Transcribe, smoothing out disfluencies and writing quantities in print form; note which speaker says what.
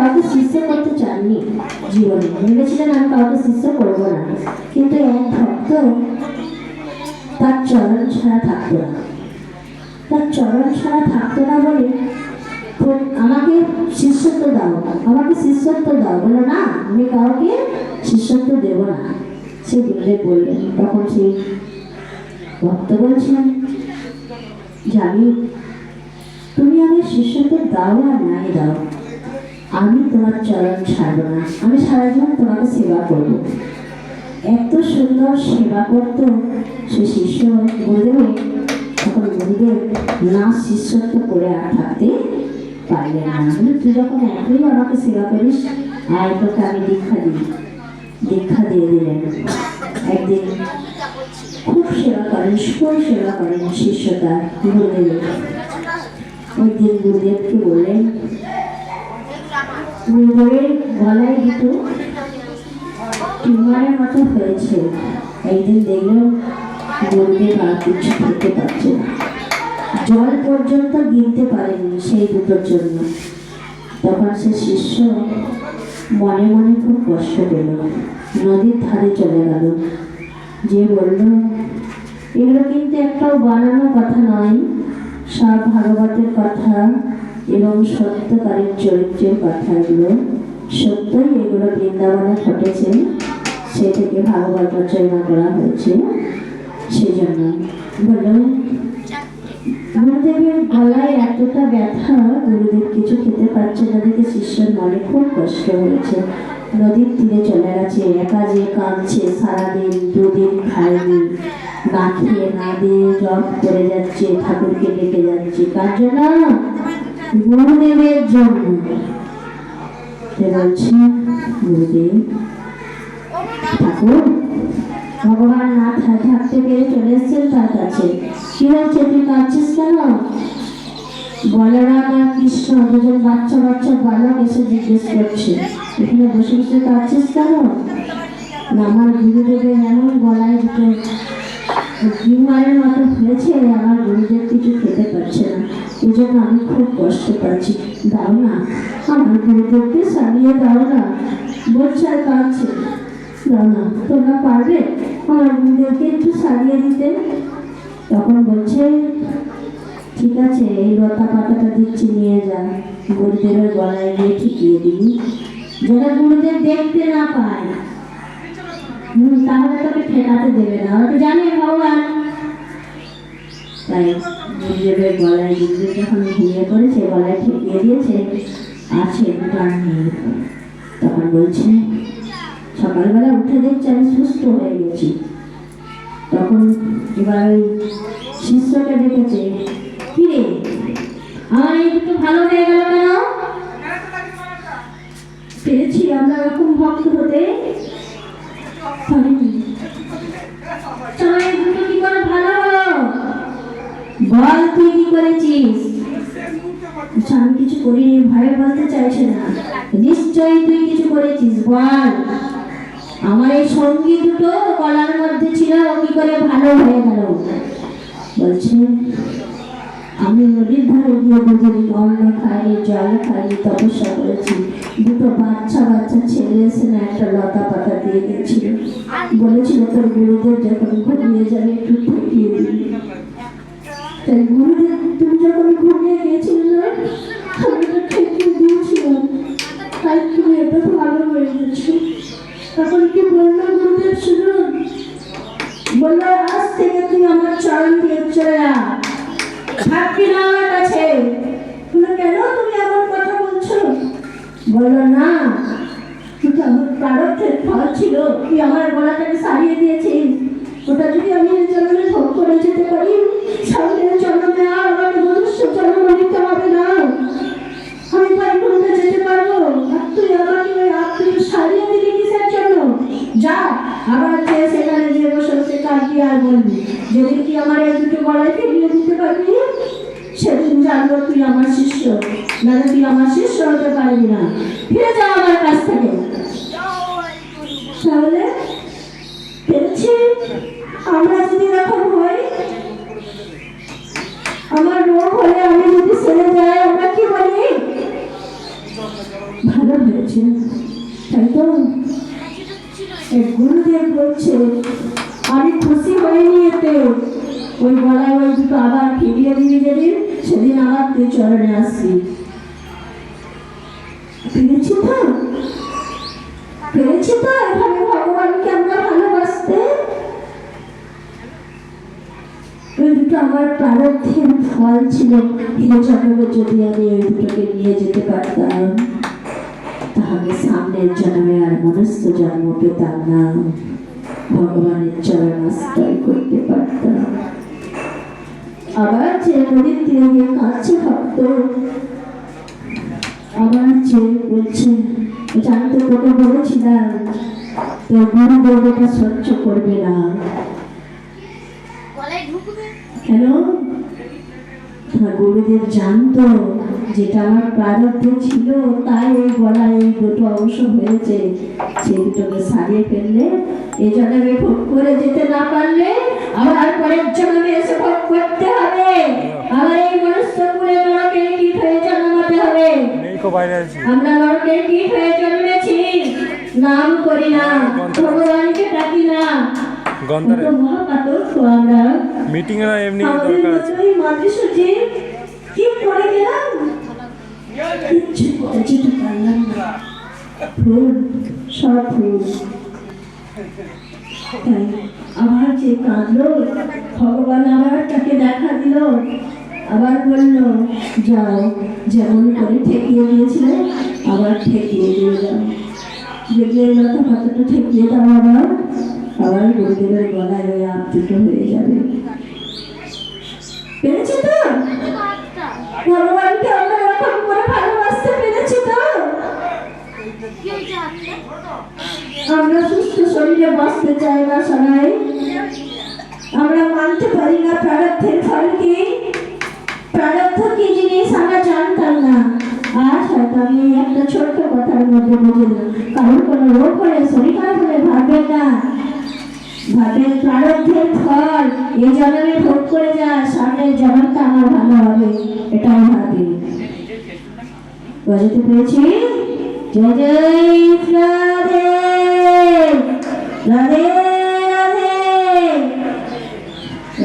Speaker 1: কাউকে শিষ্য করতে চাননি জীবনে, ভেবেছিলেন আমি কাউকে শিষ্য করবো না। কিন্তু এক ভক্ত তার চরণ ছাড়া থাকতো না, তার চরণ ছাড়া থাকতো না বলে আমাকে শিষ্যত্ব দাও, আমাকে শিষ্যত্ব দাও। বলো না, আমি কাউকে শিষ্যত্ব দেব না। সে গুরুদেব বললেন, তখন সেই ভক্ত বলছেন যে আমি, তুমি আমাকে শিষ্যত্ব দাও আর নাই দাও, আমি তোমার চরণ ছাড়বো না, আমি সারা জীবন তোমাকে সেবা করব। এত সুন্দর সেবা করত সে শিষ্য গুরুদেব। তখন গুরুদেব না শিষ্যত্ব করে আর থাকতে পারলেন না। তুই যখন এতই আমাকে সেবা করিস, আয় তোকে আমি দীক্ষা দিই। দীক্ষা দিয়ে দিলেন। একদিন খুব সেবা করেন, খুব সেবা করেন শিষ্যটা গুরুদেব। একদিন গুরুদেবকে বললেন, গুরুদেবের গলায় দুটো টিউমারের মতো হয়েছে। একদিন দেখলেন গুরুদেব আর কিছু খেতে পারছে না, জল পর্যন্ত গিলতে পারেনি সেই দুটোর জন্য। তখন সে শিষ্য মনে মনে খুব কষ্ট পেল, নদীর ধারে চলে গেল, যে বলল এগুলো কিন্তু একটাও বানানো কথা নয়, সব ভাগবতের কথা এবং সত্যকারের চরিত্রের কথা। এগুলো সত্যই, এগুলো বৃন্দাবনে ঘটেছে, সে থেকে ভাগবত রচনা করা হয়েছে। সেই জন্য বলল, গুরুদেবের গলায় এতটা ব্যথা, গুরুদেব কিছু খেতে পারছে না দেখে শিষ্যের মনে খুব কষ্ট হয়েছে। নদীর তীরে চলে গেছে, একা যে কাঁদছে, সারাদিন দুদিন খায়নি, না খেয়ে না দিয়ে জপ করে যাচ্ছে, ঠাকুরকে ডেকে যাচ্ছে। কার জন্য? গুরুদেবের জন্য। বলছে, গুরুদেব ঠাকুর ভগবান না থাকতে পেরে চলে এসছেন তার কাছে। কি হচ্ছে, তুই কাঁদছিস কেন? বলরাম আর কৃষ্ণ দুজন বাচ্চা বাচ্চা বালক এসে জিজ্ঞেস করছে, এখানে বসে বসে কাঁদছিস কেন? না, আমার গুরুদেবের এমন গলায় দুটো টিউমারের মতো হয়েছে, আমার গুরুদেব কিছু খেতে পারছে না, এই জন্য আমি খুব কষ্ট পাচ্ছি। দাও না, আমার গুরুদেবকে সারিয়ে দাও না। বলছে আর কাঁদছে, দাও না, তোমরা পারবে আমার গুরুদেবকে একটু সারিয়ে দিতে? তখন বলছে, ঠিক আছে, এই লতা পাতাটা দিচ্ছি, নিয়ে যা, গুরুদেবের গলায় গিয়ে ঠিকিয়ে দিবি, যেন গুরুদেব দেখতে না পায়। তাহলে তোকে ঠেকাতে দেবে না, ওরা তো জানে ভগবান। তাই গুরুদেবের গলায়, গুরুদেব যখন ঘুমিয়ে পড়েছে, গলায় ঠেকিয়ে দিয়েছে, আছে প্রাণ নেই। তখন বলছে, সকালবেলা উঠে দেখছে আমি সুস্থ হয়ে গেছি। তখন এবার ওই শিষ্যকে ডেকেছে, কি রে, আমার এই দুটো ভালো হয়ে গেল কেন? পেরেছি আমরা এরকম ভক্ত হতে পারিনি, চলো এই দুটো কি করে ভালো হলো, বল তুই কি করেছিস? আমি কিছু করিনি, ভয়ে বলতে চাইছে না। নিশ্চয়ই তুই কিছু করেছিস, বল। আমার এই সঙ্গী দুটো গলার মধ্যে ছিল, কি করে ভালো হয়ে গেল? বলছে, আমি নদীর ধারে গিয়ে দুদিন অন্ন খাইনি, জল খাইনি, তপস্যা করেছি। দুটো বাচ্চা বাচ্চা ছেলে এসে না একটা লতা পাতা দিয়ে গেছিল, বলেছিল তোর গুরুদেব যখন ঘুমিয়ে যাবে একটু ঠেকিয়ে দিবি। তাই গুরুদেব তুমি যখন ঘুমিয়ে গিয়েছিল, আমি তো ঠেকিয়ে দিয়েছিলাম, তাই তুমি এটা ভালো হয়ে গেছো। তখন কি বললো গুরুদেব শুনুন, বললো আজ থেকে তুই আমার চরণ দিয়ে চলে যা, থাকবি না আমার কাছে। কেন তুমি এমন কথা বলছো? বললো না, তুই আমার প্রারব্ধের ফল ছিল, তুই আমার গলাটাকে সারিয়ে দিয়েছিস, ওটা যদি আমি এই জন্মে ভোগ করে যেতে পারি, সামনের জন্মে আর আমাকে মনুষ্য জন্ম নিতে হবে না, আমি বৈকুণ্ঠে যেতে পারবো। আর তুই আমাকে ওই আত্মীয় সারিয়ে দিলি কিসের জন্য? যা, আবার চেয়ে সেখানে যে বসে বসে কাঁদবি আর বলবি, যেদিন কি আমার এই দুটো গলায় ফিরিয়ে দিতে পারবি, সেদিন জানবো তুই আমার শিষ্য, না তুই আমার শিষ্য হতে পারবি না। ফিরে যা আমার কাছ থেকে। তাহলে পেরেছি, আমরা যদি এরকম হই, আমার রোগ হলে আমি যদি সেরে যাই, আমরা কি বলি? ভালো পেরেছে, তাই তো? এই গুরুদেব বলছে আমি খুশি হয়নি এতে, ওই গলায় ওই দুটো আবার ফিরিয়ে দিবি যেদিন, সেদিন আবার তুই চরণে আসবি। পেরেছি তো? পেরেছি তো এভাবে ভগবানকে আমরা ভালোবাসতে? ওই দুটো আমার প্রারব্ধের ফল ছিল। জন্মে যদি আমি ওই দুটোকে নিয়ে যেতে পারতাম, তাহলে সামনের জন্মে আর মনুষ্য জন্ম পেতাম না, ভগবানের চরণ আশ্রয় করতে পারতাম। আবার যে নদীর তীরে গিয়ে কাঁদছে ভক্ত, আবার যে বলছে আমি তো তোকে বলেছিলাম তোর গুরুদেব এটা সহ্য করবে না। কেন? গুরুদেব জানতো যেটা আমার প্রারব্ধ ছিল, তাই ওই গলায় এই দুটো অংশ হয়েছে, সেই দুটোকে সারিয়ে ফেললে এই জন্মে ভোগ করে যেতে না পারলে আবার পরের জন্মে এসে ভোগ করতে হবে, আবার এই মনুষ্য কুলে নরকের কীট হয়ে জন্মাতে হবে। আমরা নরকের কীট হয়ে জন্মেছি, নাম করি না, ভগবানকে ডাকি না, আমরা
Speaker 2: মিটিং এর এমনি
Speaker 1: আমাদের
Speaker 2: দরকার আছে।
Speaker 1: মতোই মাতৃসূচি কি করে গেলাম, কিচ্ছু করে যেতে পারলাম না, ফুল সব ফুল। তাই আবার যে কাঁদলো, ভগবান আবার তাকে দেখা দিল, আবার বলল যাও, যেমন করে ঠেকিয়ে দিয়েছিলে আবার ঠেকিয়ে দিয়ে যাও, দেখলে লতা পাতাটা ঠেকিয়ে দাও, আবার আবার গুরুদেবের গলায় ওই আপ দুটো হয়ে যাবে। পেরেছি তো? ভগবানকে আমরা এরকম করে ভালোবাসতে পেরেছি তো? আমরা সুস্থ শরীরে বাঁচতে চাই না সবাই, আমরা মানতে পারি না প্রারব্ধের ফল কি, প্রারব্ধ কি জিনিস আমরা জানতাম না। আজ হয়তো আমি একটা ছোট্ট কথার মধ্যে বুঝলাম, কারণ কোনো রোগ হলে শরীর খারাপ হলে ভাববেন না, ভাবের প্রারব্ধের ফল এই জন্মে ভোগ করে যা, সামনের জন্মটা আমার ভালো হবে, এটাই ভাবি। বুঝতে পেরেছি? জয় জয় রাধে রাধে।